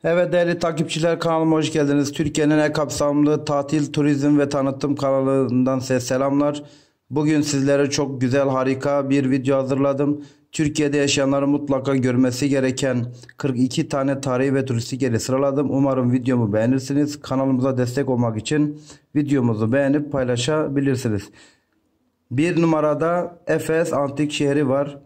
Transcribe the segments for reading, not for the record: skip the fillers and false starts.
Evet değerli takipçiler, kanalıma hoş geldiniz. Türkiye'nin en kapsamlı tatil, turizm ve tanıtım kanalından size selamlar. Bugün sizlere çok güzel, harika bir video hazırladım. Türkiye'de yaşayanların mutlaka görmesi gereken 42 tane tarihi ve turistik yeri sıraladım. Umarım videomu beğenirsiniz. Kanalımıza destek olmak için videomuzu beğenip paylaşabilirsiniz. Bir numarada Efes Antik Şehri var.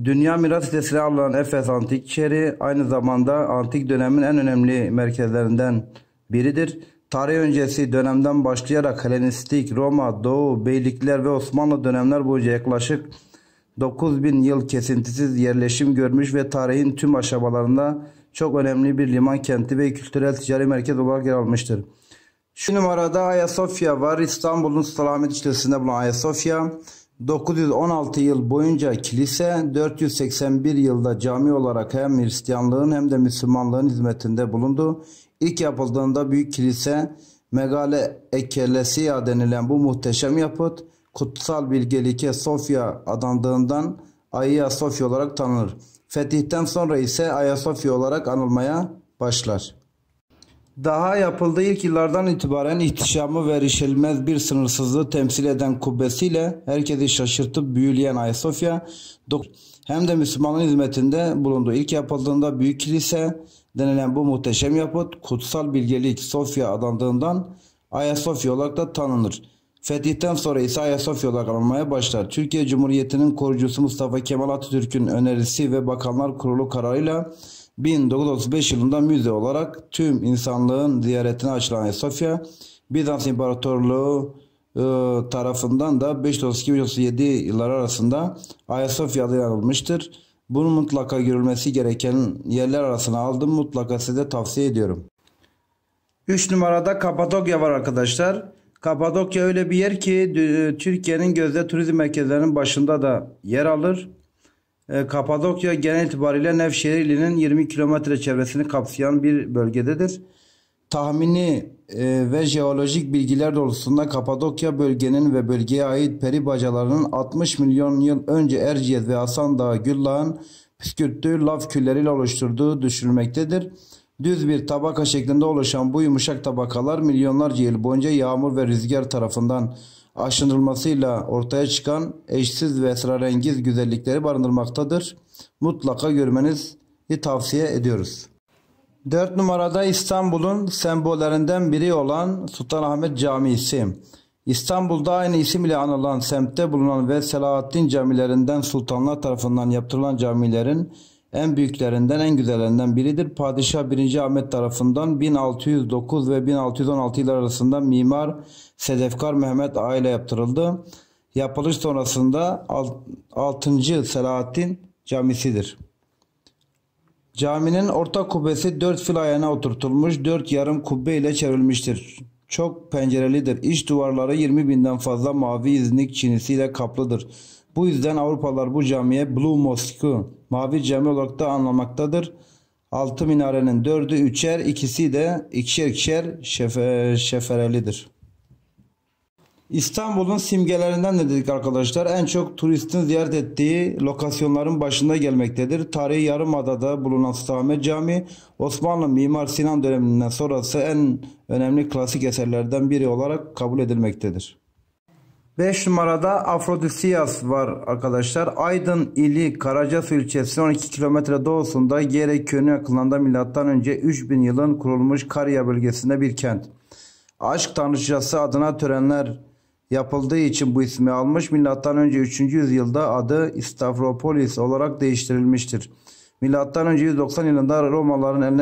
Dünya Miras Listesi'ne alınan Efes Antik Şehri aynı zamanda antik dönemin en önemli merkezlerinden biridir. Tarih öncesi dönemden başlayarak Helenistik, Roma, Doğu, Beylikler ve Osmanlı dönemler boyunca yaklaşık 9000 yıl kesintisiz yerleşim görmüş ve tarihin tüm aşamalarında çok önemli bir liman kenti ve kültürel ticari merkez olarak yer almıştır. Şu numarada Ayasofya var. İstanbul'un Sultanahmet ilçesinde bulunan Ayasofya 916 yıl boyunca kilise, 481 yılda cami olarak hem Hristiyanlığın hem de Müslümanlığın hizmetinde bulundu. İlk yapıldığında büyük kilise Megale Ekkelesiya denilen bu muhteşem yapıt kutsal bilgelike Sofya adandığından Hagia Sophia olarak tanınır. Fetihten sonra ise Ayasofya olarak anılmaya başlar. Daha yapıldığı ilk yıllardan itibaren ihtişamı ve erişilmez bir sınırsızlığı temsil eden kubbesiyle herkesi şaşırtıp büyüleyen Ayasofya hem de Müslümanların hizmetinde bulundu. İlk yapıldığında Büyük Kilise denilen bu muhteşem yapıt kutsal bilgelik Sofya adandığından Ayasofya olarak da tanınır. Fetihten sonra ise Ayasofya olarak anılmaya başlar. Türkiye Cumhuriyeti'nin kurucusu Mustafa Kemal Atatürk'ün önerisi ve Bakanlar Kurulu kararıyla 1935 yılında müze olarak tüm insanlığın ziyaretine açılan Ayasofya, Bizans İmparatorluğu tarafından da 532-537 yıllar arasında Ayasofya adıyla anılmıştır. Bunun mutlaka görülmesi gereken yerler arasına aldım. Mutlaka size tavsiye ediyorum. 3 numarada Kapadokya var arkadaşlar. Kapadokya öyle bir yer ki Türkiye'nin gözde turizm merkezlerinin başında da yer alır. Kapadokya genel itibariyle Nevşehir ilinin 20 kilometre çevresini kapsayan bir bölgededir. Tahmini ve jeolojik bilgiler doğrultusunda Kapadokya bölgenin ve bölgeye ait peri bacalarının 60 milyon yıl önce Erciyes ve Hasan Dağı Güllağ'ın püskürttüğü lav külleriyle oluşturduğu düşünülmektedir. Düz bir tabaka şeklinde oluşan bu yumuşak tabakalar milyonlarca yıl boyunca yağmur ve rüzgar tarafından aşındırılmasıyla ortaya çıkan eşsiz ve esrarengiz güzellikleri barındırmaktadır. Mutlaka görmenizi tavsiye ediyoruz. 4 numarada İstanbul'un sembollerinden biri olan Sultanahmet Camisi. İstanbul'da aynı isim ile anılan semtte bulunan ve Selahaddin camilerinden sultanlar tarafından yaptırılan camilerin en büyüklerinden, en güzellerinden biridir. Padişah 1. Ahmet tarafından 1609 ve 1616 yıllar arasında Mimar Sedefkar Mehmet Ağa ile yaptırıldı. Yapılış sonrasında 6. Selahaddin Camisi'dir. Caminin orta kubbesi 4 fil ayağına oturtulmuş, 4 yarım kubbe ile çevrilmiştir. Çok pencerelidir. İç duvarları 20.000'den fazla mavi iznik çinisiyle kaplıdır. Bu yüzden Avrupalılar bu camiye Blue Mosque, mavi cami olarak da anlamaktadır. 6 minarenin 4'ü üçer, ikisi de ikişer ikişer şeferelidir. İstanbul'un simgelerinden de dedik arkadaşlar. En çok turistin ziyaret ettiği lokasyonların başında gelmektedir. Tarihi Yarımada'da bulunan Sultanahmet Camii, Osmanlı Mimar Sinan döneminden sonrası en önemli klasik eserlerden biri olarak kabul edilmektedir. 5 numarada Afrodisiyas var arkadaşlar. Aydın ili Karacasu ilçesi 12 kilometre doğusunda Gerek Köyü'nün yakınlarında M.Ö. 3000 yılın kurulmuş Karya bölgesinde bir kent. Aşk tanrıçası adına törenler yapıldığı için bu ismi almış. M.Ö. 3. yüzyılda adı Stavropolis olarak değiştirilmiştir. M.Ö. 190 yılında Romalıların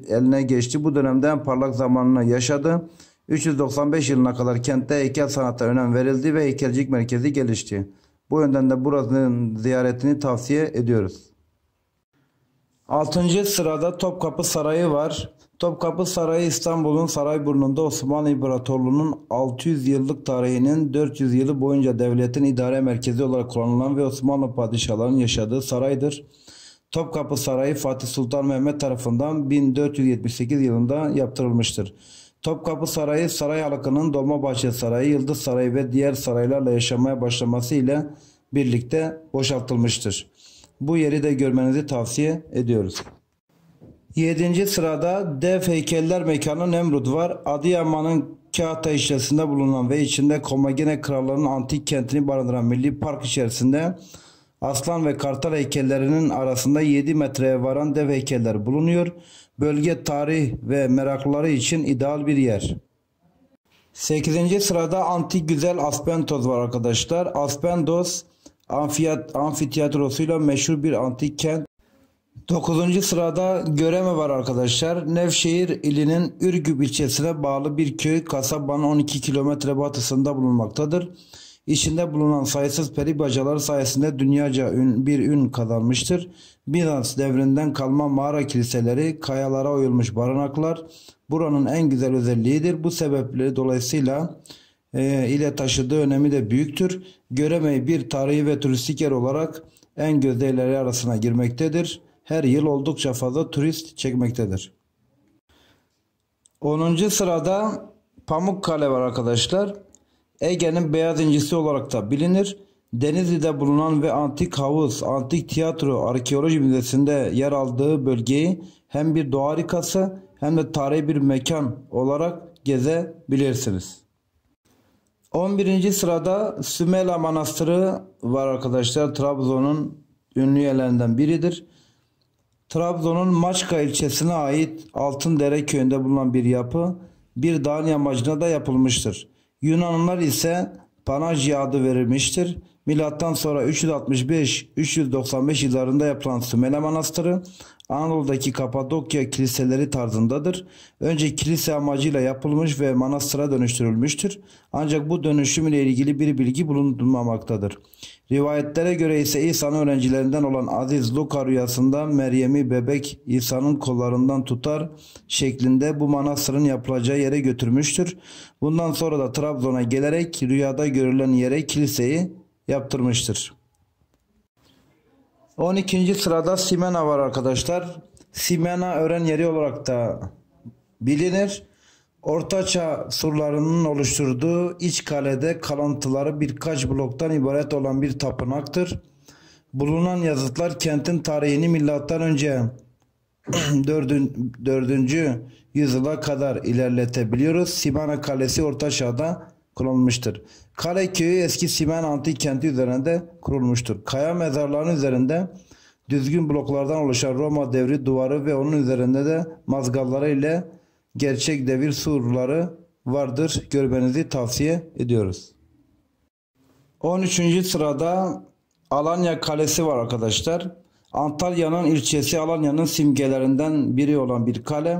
eline geçti. Bu dönemde en parlak zamanını yaşadı. 395 yılına kadar kentte heykel sanatına önem verildi ve heykelcilik merkezi gelişti. Bu yönden de buranın ziyaretini tavsiye ediyoruz. 6. sırada Topkapı Sarayı var. Topkapı Sarayı İstanbul'un Sarayburnu'nda Osmanlı İmparatorluğu'nun 600 yıllık tarihinin 400 yılı boyunca devletin idare merkezi olarak kullanılan ve Osmanlı padişahlarının yaşadığı saraydır. Topkapı Sarayı Fatih Sultan Mehmet tarafından 1478 yılında yaptırılmıştır. Topkapı Sarayı, saray halkının Dolmabahçe Sarayı, Yıldız Sarayı ve diğer saraylarla yaşamaya başlaması ile birlikte boşaltılmıştır. Bu yeri de görmenizi tavsiye ediyoruz. 7. sırada dev heykeller mekanı Nemrut var. Adıyaman'ın Kağıtta ilçesinde bulunan ve içinde Komagene Krallığı'nın antik kentini barındıran Milli Park içerisinde aslan ve kartal heykellerinin arasında 7 metreye varan dev heykeller bulunuyor. Bölge tarih ve meraklıları için ideal bir yer. 8. sırada antik güzel Aspendos var arkadaşlar. Aspendos amfiteyatrosuyla meşhur bir antik kent. 9. sırada Göreme var arkadaşlar. Nevşehir ilinin Ürgüp ilçesine bağlı bir köy, kasabanın 12 kilometre batısında bulunmaktadır. İçinde bulunan sayısız peri bacaları sayesinde dünyaca bir ün kazanmıştır. Bizans devrinden kalma mağara kiliseleri, kayalara oyulmuş barınaklar buranın en güzel özelliğidir. Bu sebeple dolayısıyla ile taşıdığı önemi de büyüktür. Göreme bir tarihi ve turistik yer olarak en gözde arasına girmektedir. Her yıl oldukça fazla turist çekmektedir. 10. sırada Pamukkale var arkadaşlar. Ege'nin beyaz incisi olarak da bilinir. Denizli'de bulunan ve antik havuz, antik tiyatro, arkeoloji müzesinde yer aldığı bölgeyi hem bir doğa harikası hem de tarihi bir mekan olarak gezebilirsiniz. 11. sırada Sümela Manastırı var arkadaşlar. Trabzon'un ünlü yerlerinden biridir. Trabzon'un Maçka ilçesine ait Altındere köyünde bulunan bir yapı bir dağın yamacına da yapılmıştır. Yunanlılar ise Panajya adı verilmiştir. Milattan sonra 365-395 yıllarında yapılan Sümele Manastırı Anadolu'daki Kapadokya kiliseleri tarzındadır. Önce kilise amacıyla yapılmış ve manastıra dönüştürülmüştür. Ancak bu dönüşüm ile ilgili bir bilgi bulunmamaktadır. Rivayetlere göre ise İsa'nın öğrencilerinden olan Aziz Luka rüyasında Meryem'i bebek İsa'nın kollarından tutar şeklinde bu manastırın yapılacağı yere götürmüştür. Bundan sonra da Trabzon'a gelerek rüyada görülen yere kiliseyi yaptırmıştır. 12. sırada Simena var arkadaşlar. Simena öğren yeri olarak da bilinir. Ortaçağ surlarının oluşturduğu iç kalede kalıntıları birkaç bloktan ibaret olan bir tapınaktır. Bulunan yazıtlar kentin tarihini milattan önce 4. yüzyıla kadar ilerletebiliyoruz. Simena Kalesi Orta Çağ'da kurulmuştur. Kale köyü eski Simena antik kenti üzerinde kurulmuştur. Kaya mezarlarının üzerinde düzgün bloklardan oluşan Roma devri duvarı ve onun üzerinde de mazgalları ile gerçek devir surları vardır. Görmenizi tavsiye ediyoruz. 13. sırada Alanya Kalesi var arkadaşlar. Antalya'nın ilçesi Alanya'nın simgelerinden biri olan bir kale.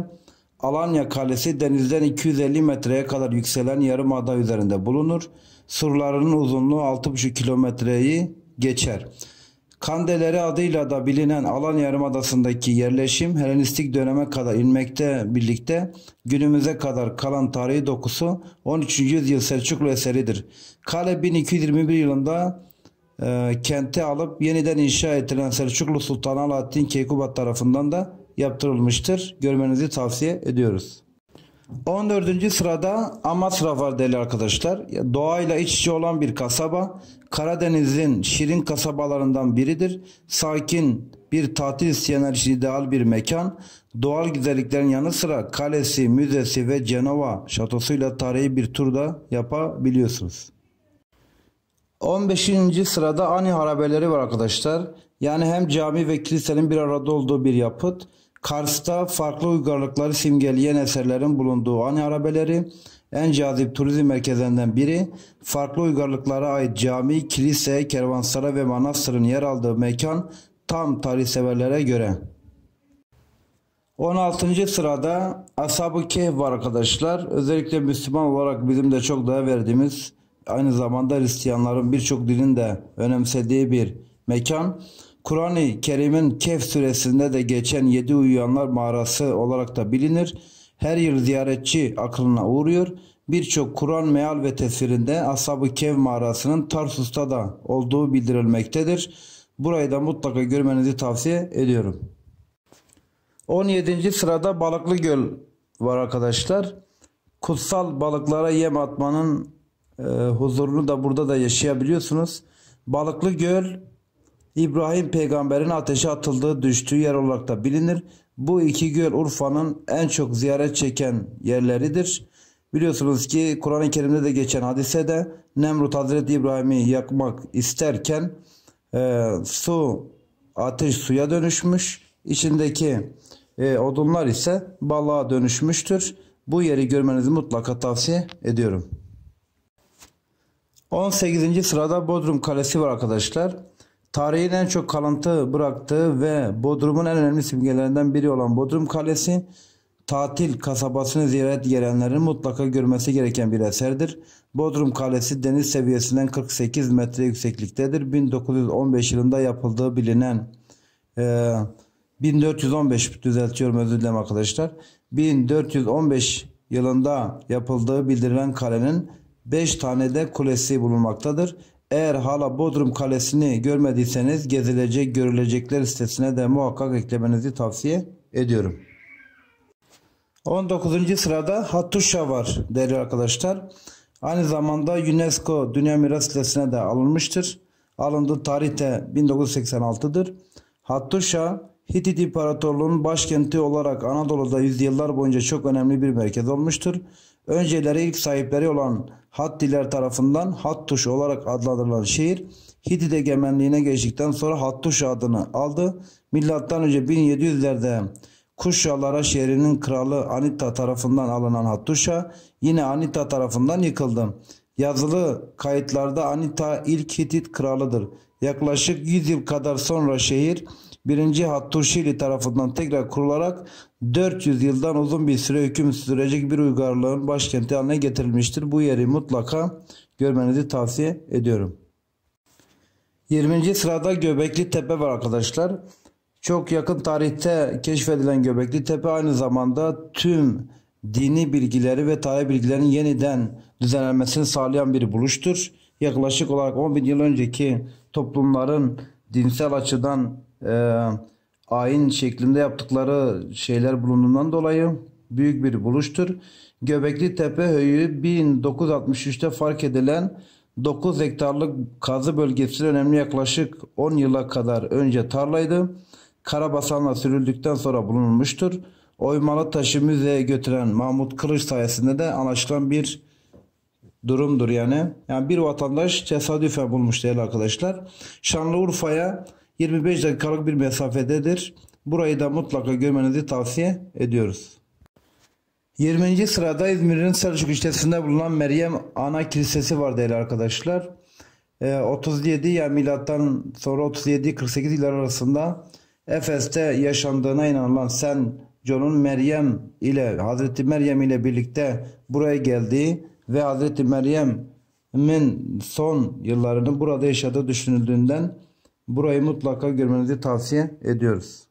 Alanya Kalesi denizden 250 metreye kadar yükselen yarımada üzerinde bulunur. Surlarının uzunluğu 6,5 kilometreyi geçer. Kandeleri adıyla da bilinen Alanya Yarımadası'ndaki yerleşim Helenistik döneme kadar inmekte birlikte günümüze kadar kalan tarihi dokusu 13. yüzyıl Selçuklu eseridir. Kale 1221 yılında kenti alıp yeniden inşa edilen Selçuklu Sultanı Alaaddin Keykubat tarafından da yaptırılmıştır. Görmenizi tavsiye ediyoruz. 14. sırada Amasra var değerli arkadaşlar. Doğayla iç içe olan bir kasaba. Karadeniz'in şirin kasabalarından biridir. Sakin bir tatil isteyenler için ideal bir mekan. Doğal güzelliklerin yanı sıra kalesi, müzesi ve Cenova şatosuyla tarihi bir tur da yapabiliyorsunuz. 15. sırada Ani harabeleri var arkadaşlar. Yani hem cami ve kilisenin bir arada olduğu bir yapıt. Kars'ta farklı uygarlıkları simgeleyen eserlerin bulunduğu Ani harabeleri en cazip turizm merkezlerinden biri. Farklı uygarlıklara ait cami, kilise, kervansaray ve manastırın yer aldığı mekan tam tarihseverlere göre. 16. sırada Ashab-ı Kehf var arkadaşlar. Özellikle Müslüman olarak bizim de çok değer verdiğimiz, aynı zamanda Hristiyanların birçok dinin de önemsediği bir mekan. Kur'an-ı Kerim'in Kehf suresinde de geçen 7 uyuyanlar mağarası olarak da bilinir. Her yıl ziyaretçi aklına uğruyor. Birçok Kur'an meal ve tefsirinde Ashab-ı Kehf mağarasının Tarsus'ta da olduğu bildirilmektedir. Burayı da mutlaka görmenizi tavsiye ediyorum. 17. sırada Balıklı Göl var arkadaşlar. Kutsal balıklara yem atmanın huzurunu da burada da yaşayabiliyorsunuz. Balıklı Göl İbrahim peygamberin ateşe atıldığı düştüğü yer olarak da bilinir. Bu iki göl Urfa'nın en çok ziyaret çeken yerleridir. Biliyorsunuz ki Kur'an-ı Kerim'de de geçen hadisede Nemrut Hazreti İbrahim'i yakmak isterken ateş suya dönüşmüş. İçindeki odunlar ise balığa dönüşmüştür. Bu yeri görmenizi mutlaka tavsiye ediyorum. 18. sırada Bodrum Kalesi var arkadaşlar. Tarihin en çok kalıntı bıraktığı ve Bodrum'un en önemli simgelerinden biri olan Bodrum Kalesi, tatil kasabasını ziyaret gelenlerin mutlaka görmesi gereken bir eserdir. Bodrum Kalesi deniz seviyesinden 48 metre yüksekliktedir. 1915 yılında yapıldığı bilinen 1415 düzeltiyorum, özür dilerim arkadaşlar. 1415 yılında yapıldığı bildirilen kalenin 5 tane de kulesi bulunmaktadır. Eğer hala Bodrum Kalesi'ni görmediyseniz gezilecek görülecekler listesine de muhakkak eklemenizi tavsiye ediyorum. 19. sırada Hattuşa var değerli arkadaşlar. Aynı zamanda UNESCO Dünya Miras Listesi'ne de alınmıştır. Alındığı tarih de 1986'dır. Hattuşa, Hitit İmparatorluğu'nun başkenti olarak Anadolu'da yüzyıllar boyunca çok önemli bir merkez olmuştur. Önceleri ilk sahipleri olan Hattiler tarafından Hattuş olarak adlandırılan şehir, Hitit egemenliğine geçtikten sonra Hattuşa adını aldı. Milattan önce 1700'lerde Kuşyalara şehrinin kralı Anita tarafından alınan Hattuşa yine Anita tarafından yıkıldı. Yazılı kayıtlarda Anita ilk Hitit kralıdır. Yaklaşık 100 yıl kadar sonra şehir 1. Hattuşili tarafından tekrar kurularak 400 yıldan uzun bir süre hüküm sürecek bir uygarlığın başkenti haline getirilmiştir. Bu yeri mutlaka görmenizi tavsiye ediyorum. 20. sırada Göbekli Tepe var arkadaşlar. Çok yakın tarihte keşfedilen Göbekli Tepe aynı zamanda tüm dini bilgileri ve tarih bilgilerinin yeniden düzenlenmesini sağlayan bir buluştur. Yaklaşık olarak 10.000 yıl önceki toplumların dinsel açıdan ayin şeklinde yaptıkları şeyler bulunduğundan dolayı büyük bir buluştur. Göbekli Tepe höyüğü 1963'te fark edilen 9 hektarlık kazı bölgesi önemli, yaklaşık 10 yıla kadar önce tarlaydı. Karabasanla sürüldükten sonra bulunmuştur. Oymalı taşı müzeye götüren Mahmut Kılıç sayesinde de anlaşılan bir durumdur yani. Yani bir vatandaş tesadüfen bulmuş değerli arkadaşlar. Şanlıurfa'ya 25 dakikalık bir mesafededir. Burayı da mutlaka görmenizi tavsiye ediyoruz. 20. sırada İzmir'in Selçuk ilçesinde bulunan Meryem Ana Kilisesi var değerli arkadaşlar. 37 yani milattan sonra 37-48 yıllar arasında Efes'te yaşandığına inanılan Sen John'un Meryem ile Hazreti Meryem ile birlikte buraya geldiği ve Hazreti Meryem'in son yıllarını burada yaşadığı düşünüldüğünden burayı mutlaka görmenizi tavsiye ediyoruz.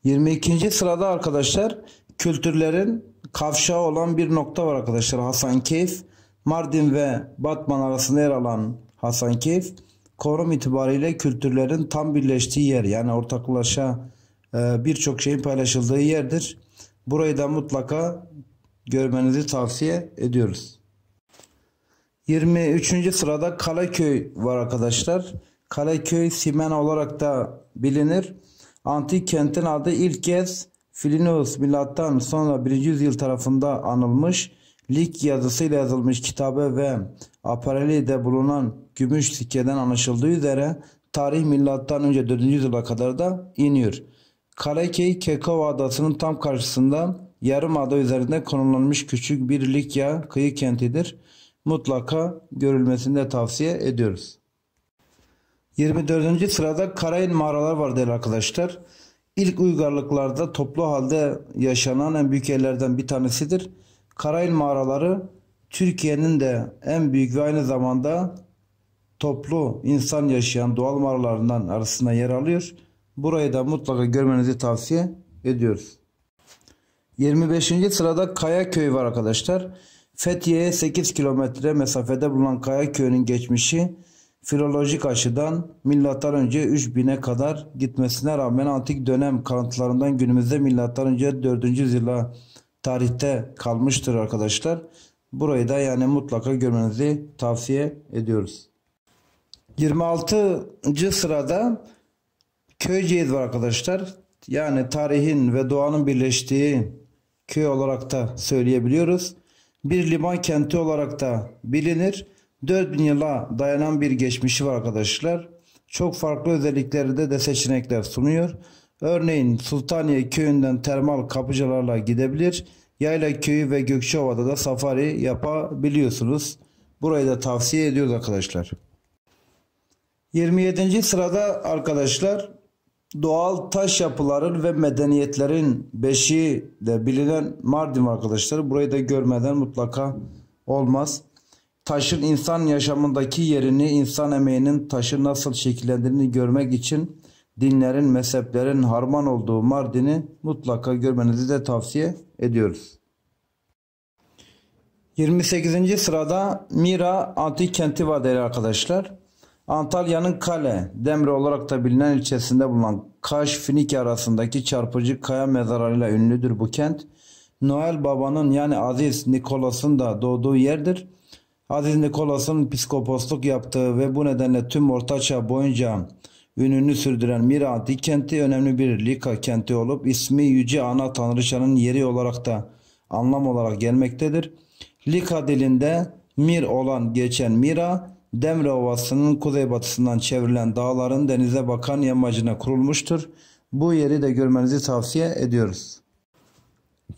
22. sırada arkadaşlar kültürlerin kavşağı olan bir nokta var arkadaşlar. Hasankeyf. Mardin ve Batman arasında yer alan Hasankeyf, konum itibariyle kültürlerin tam birleştiği yer, yani ortaklaşa birçok şeyin paylaşıldığı yerdir. Burayı da mutlaka görmenizi tavsiye ediyoruz. 23. sırada Kaleköy var arkadaşlar. Kaleköy Simena olarak da bilinir. Antik kentin adı ilk kez Plinius milattan sonra 1. yüzyıl tarafında anılmış. Lik yazısıyla yazılmış kitabe ve aparelide bulunan gümüş sikkeden anlaşıldığı üzere tarih milattan önce 4. yüzyıla kadar da iniyor. Kaleköy Kekova adasının tam karşısında yarımada üzerinde konumlanmış küçük bir Likya kıyı kentidir. Mutlaka görülmesini de tavsiye ediyoruz. 24. sırada Karayel mağaralar var değerli arkadaşlar. İlk uygarlıklarda toplu halde yaşanan en büyük yerlerden bir tanesidir. Karayel mağaraları Türkiye'nin de en büyük ve aynı zamanda toplu insan yaşayan doğal mağaralarından arasında yer alıyor. Burayı da mutlaka görmenizi tavsiye ediyoruz. 25. sırada Kayaköy var arkadaşlar. Fethiye'ye 8 kilometre mesafede bulunan Kayaköy'ün geçmişi filolojik açıdan milattan önce 3000'e kadar gitmesine rağmen antik dönem kalıntılarından günümüzde milattan önce 4. yüzyıla tarihte kalmıştır arkadaşlar. Burayı da yani mutlaka görmenizi tavsiye ediyoruz. 26. sırada Köyceğiz var arkadaşlar. Yani tarihin ve doğanın birleştiği köy olarak da söyleyebiliyoruz. Bir liman kenti olarak da bilinir. 4000 yıla dayanan bir geçmişi var arkadaşlar. Çok farklı özellikleri de seçenekler sunuyor. Örneğin Sultaniye köyünden termal kapıcılarla gidebilir. Yayla köyü ve Gökçeova'da da safari yapabiliyorsunuz. Burayı da tavsiye ediyoruz arkadaşlar. 27. sırada arkadaşlar doğal taş yapıların ve medeniyetlerin beşiği de bilinen Mardin arkadaşlar. Burayı da görmeden mutlaka olmaz. Taşın insan yaşamındaki yerini, insan emeğinin taşı nasıl şekillendiğini görmek için dinlerin, mezheplerin harman olduğu Mardin'i mutlaka görmenizi de tavsiye ediyoruz. 28. sırada Mira Antik Kenti var değerli arkadaşlar. Antalya'nın Kale, Demre olarak da bilinen ilçesinde bulunan Kaş, Finike arasındaki çarpıcı kaya mezarlarıyla ünlüdür bu kent. Noel Baba'nın yani Aziz Nikolas'ın da doğduğu yerdir. Aziz Nikolas'ın piskoposluk yaptığı ve bu nedenle tüm Ortaçağ boyunca ününü sürdüren Mira Antik Kenti önemli bir Lika kenti olup ismi Yüce Ana Tanrıçanın yeri olarak da anlam olarak gelmektedir. Lika dilinde Mir olan geçen Mira, Demre Ovası'nın kuzeybatısından çevrilen dağların denize bakan yamacına kurulmuştur. Bu yeri de görmenizi tavsiye ediyoruz.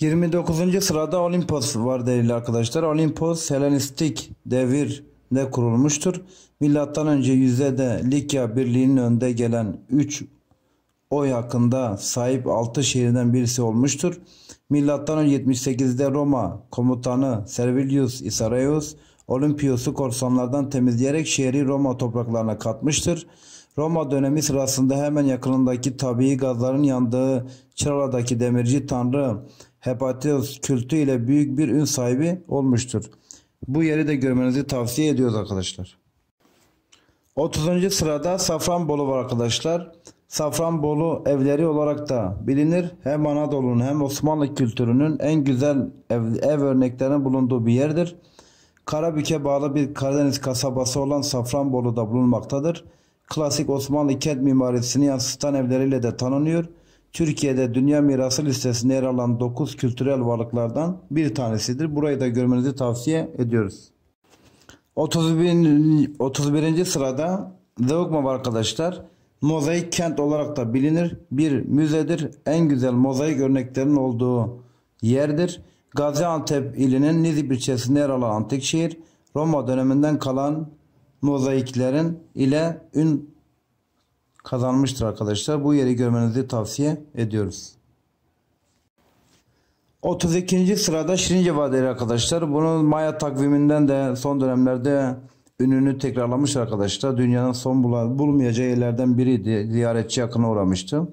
29. sırada Olimpos var değerli arkadaşlar. Olimpos Helenistik devirde kurulmuştur. Milattan önce yüzde Likya Birliği'nin önde gelen 3 oy hakkında sahip 6 şehirden birisi olmuştur. Milattan önce 78'de Roma komutanı Servilius Isarius Olimpios'u korsanlardan temizleyerek şehri Roma topraklarına katmıştır. Roma dönemi sırasında hemen yakınındaki tabii gazların yandığı Çırala'daki demirci tanrı Hepatios kültü ile büyük bir ün sahibi olmuştur. Bu yeri de görmenizi tavsiye ediyoruz arkadaşlar. 30. sırada Safranbolu var arkadaşlar. Safranbolu evleri olarak da bilinir. Hem Anadolu'nun hem Osmanlı kültürünün en güzel ev örneklerinin bulunduğu bir yerdir. Karabük'e bağlı bir Karadeniz kasabası olan Safranbolu'da bulunmaktadır. Klasik Osmanlı kent mimarisini yansıtan evleriyle de tanınıyor. Türkiye'de Dünya Mirası listesinde yer alan 9 kültürel varlıklardan bir tanesidir. Burayı da görmenizi tavsiye ediyoruz. 31. sırada Zeugma var arkadaşlar. Mozaik kent olarak da bilinir. Bir müzedir. En güzel mozaik örneklerinin olduğu yerdir. Gaziantep ilinin Nizip ilçesinde yer alan antik şehir, Roma döneminden kalan mozaiklerin ile ün kazanmıştır arkadaşlar. Bu yeri görmenizi tavsiye ediyoruz. 32. sırada Şirince Vadisi arkadaşlar. Bunun Maya takviminden de son dönemlerde ününü tekrarlamış arkadaşlar. Dünyanın son bulmayacağı yerlerden biriydi. Ziyaretçi akına uğramıştı.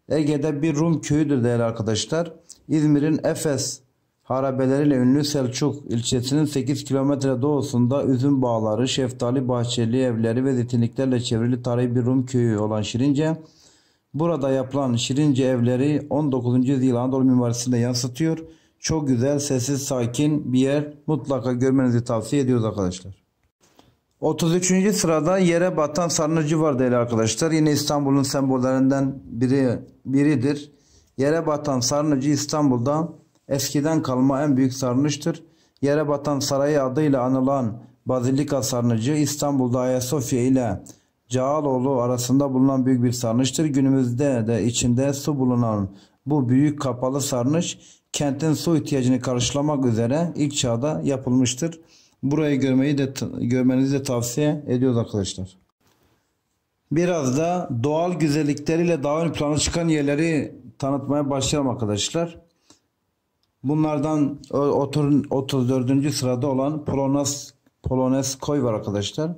Ege'de bir Rum köyüdür değerli arkadaşlar. İzmir'in Efes harabeleriyle ünlü Selçuk ilçesinin 8 kilometre doğusunda üzüm bağları, şeftali bahçeli evleri ve zeytinliklerle çevrili tarihi bir Rum köyü olan Şirince. Burada yapılan Şirince evleri 19. yüzyıl Anadolu mimarisinde yansıtıyor. Çok güzel, sessiz, sakin bir yer. Mutlaka görmenizi tavsiye ediyoruz arkadaşlar. 33. sırada Yere Batan Sarnıcı var değerli arkadaşlar. Yine İstanbul'un sembollerinden biridir. Yere Batan Sarnıcı İstanbul'da eskiden kalma en büyük sarnıçtır. Yere Batan Sarayı adıyla anılan Bazilika Sarnıcı İstanbul'da Ayasofya ile Cağaloğlu arasında bulunan büyük bir sarnıçtır. Günümüzde de içinde su bulunan bu büyük kapalı sarnıç kentin su ihtiyacını karşılamak üzere ilk çağda yapılmıştır. Burayı görmenizi de tavsiye ediyoruz arkadaşlar. Biraz da doğal güzellikleriyle daha ön plana çıkan yerleri tanıtmaya başlayalım arkadaşlar. Bunlardan 34. sırada olan Polonezköy var arkadaşlar.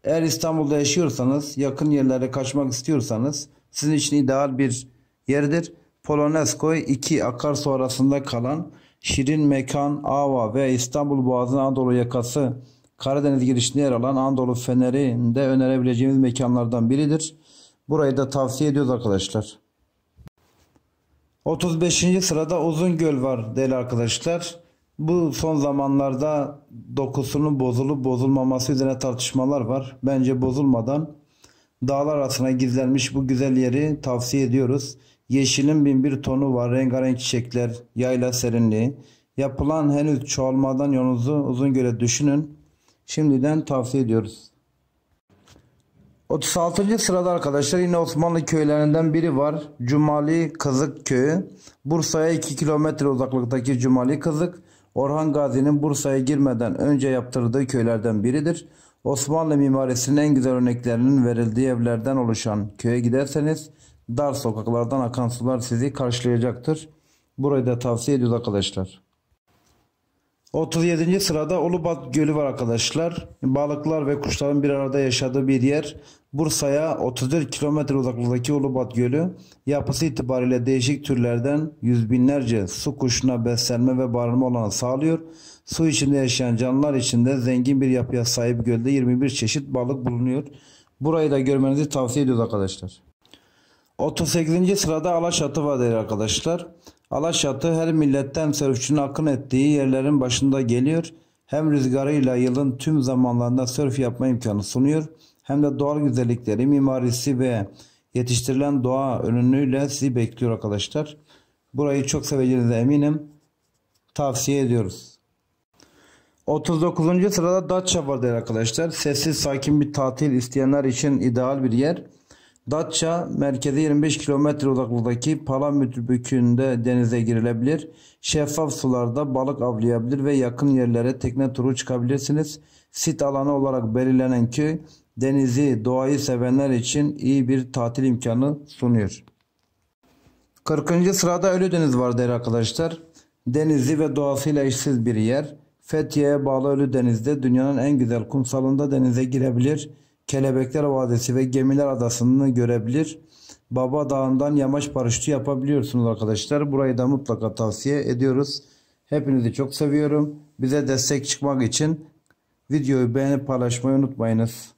Eğer İstanbul'da yaşıyorsanız, yakın yerlere kaçmak istiyorsanız sizin için ideal bir yerdir. Polonezköy iki akarsu arasında kalan şirin mekan, Ava ve İstanbul Boğazı'nın Anadolu yakası Karadeniz girişinde yer alan Anadolu Feneri'nde önerebileceğimiz mekanlardan biridir. Burayı da tavsiye ediyoruz arkadaşlar. 35. sırada Uzungöl var değerli arkadaşlar. Bu son zamanlarda dokusunun bozulup bozulmaması üzerine tartışmalar var. Bence bozulmadan dağlar arasına gizlenmiş bu güzel yeri tavsiye ediyoruz. Yeşilin bin bir tonu var, rengarenk çiçekler, yayla serinliği. Yapılan henüz çoğalmadan yolunuzu Uzungöl'e düşünün. Şimdiden tavsiye ediyoruz. 36. sırada arkadaşlar yine Osmanlı köylerinden biri var. Cumali Kızık Köyü. Bursa'ya 2 kilometre uzaklıktaki Cumali Kızık, Orhan Gazi'nin Bursa'ya girmeden önce yaptırdığı köylerden biridir. Osmanlı mimarisinin en güzel örneklerinin verildiği evlerden oluşan köye giderseniz dar sokaklardan akan sular sizi karşılayacaktır. Burayı da tavsiye ediyoruz arkadaşlar. 37. sırada Ulubat Gölü var arkadaşlar. Balıklar ve kuşların bir arada yaşadığı bir yer. Bursa'ya 34 kilometre uzaklıktaki Ulubat Gölü yapısı itibariyle değişik türlerden yüz binlerce su kuşuna beslenme ve barınma olanağı sağlıyor. Su içinde yaşayan canlılar içinde zengin bir yapıya sahip gölde 21 çeşit balık bulunuyor. Burayı da görmenizi tavsiye ediyoruz arkadaşlar. 38. sırada Alaşatı var değerli arkadaşlar. Alaşatı her milletten sörfçünün akın ettiği yerlerin başında geliyor. Hem rüzgarıyla yılın tüm zamanlarında sörf yapma imkanı sunuyor. Hem de doğal güzellikleri, mimarisi ve yetiştirilen doğa ürünüyle sizi bekliyor arkadaşlar. Burayı çok seveceğinize eminim. Tavsiye ediyoruz. 39. sırada Datça var değerli arkadaşlar. Sessiz sakin bir tatil isteyenler için ideal bir yer. Datça merkezi 25 kilometre uzaklıktaki Palamut Bükü'nde denize girilebilir. Şeffaf sularda balık avlayabilir ve yakın yerlere tekne turu çıkabilirsiniz. Sit alanı olarak belirlenen köy denizi, doğayı sevenler için iyi bir tatil imkanı sunuyor. 40. sırada Ölüdeniz var değerli arkadaşlar. Denizi ve doğasıyla eşsiz bir yer. Fethiye'ye bağlı Ölüdeniz'de dünyanın en güzel kumsalında denize girebilir. Kelebekler Vadisi ve Gemiler Adası'nı görebilir. Baba Dağı'ndan yamaç paraşütü yapabiliyorsunuz arkadaşlar. Burayı da mutlaka tavsiye ediyoruz. Hepinizi çok seviyorum. Bize destek çıkmak için videoyu beğenip paylaşmayı unutmayınız.